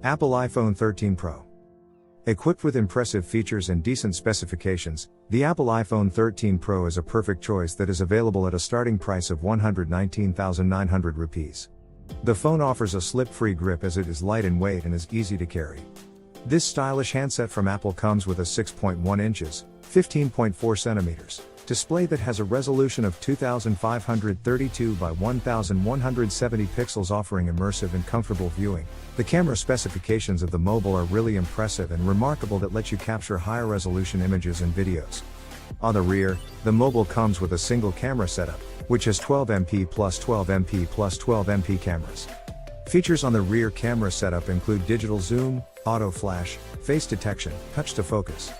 Apple iPhone 13 Pro. Equipped with impressive features and decent specifications, the Apple iPhone 13 Pro is a perfect choice that is available at a starting price of 119,900 rupees. The phone offers a slip-free grip as it is light in weight and is easy to carry. This stylish handset from Apple comes with a 6.1 inches, 15.4 centimeters, display that has a resolution of 2532 by 1170 pixels, offering immersive and comfortable viewing. The camera specifications of the mobile are really impressive and remarkable that let you capture higher resolution images and videos. On the rear, the mobile comes with a single camera setup, which has 12MP plus 12MP plus 12MP cameras. Features on the rear camera setup include digital zoom, auto flash, face detection, touch to focus.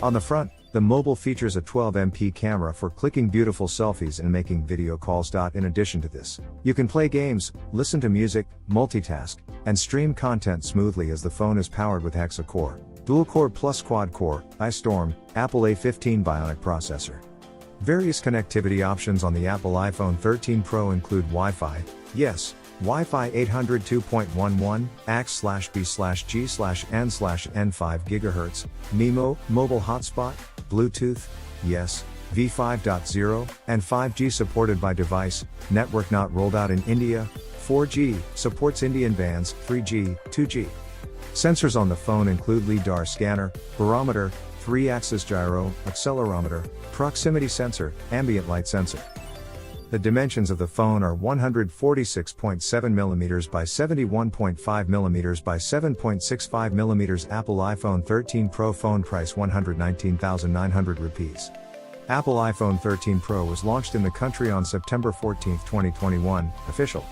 On the front, the mobile features a 12MP camera for clicking beautiful selfies and making video calls. In addition to this, you can play games, listen to music, multitask, and stream content smoothly as the phone is powered with hexa-core, dual-core plus quad-core, iStorm, Apple A15 Bionic processor. Various connectivity options on the Apple iPhone 13 Pro include Wi-Fi, yes, Wi-Fi 802.11, AX/B/G/N/N 5 GHz, MIMO, mobile hotspot, Bluetooth, yes, V5.0, and 5G supported by device, network not rolled out in India, 4G, supports Indian bands, 3G, 2G. Sensors on the phone include LiDAR scanner, barometer, 3-axis gyro, accelerometer, proximity sensor, ambient light sensor. The dimensions of the phone are 146.7mm by 71.5mm by 7.65mm. Apple iPhone 13 Pro phone price 119,900 rupees. Apple iPhone 13 Pro was launched in the country on September 14, 2021, official.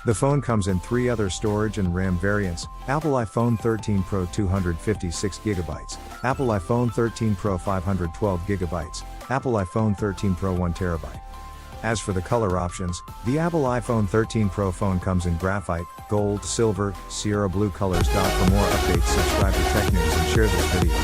The phone comes in 3 other storage and RAM variants: Apple iPhone 13 Pro 256GB, Apple iPhone 13 Pro 512GB, Apple iPhone 13 Pro 1TB. As for the color options, the Apple iPhone 13 Pro phone comes in graphite, gold, silver, Sierra blue colors. For more updates, subscribe to Tech News and share this video.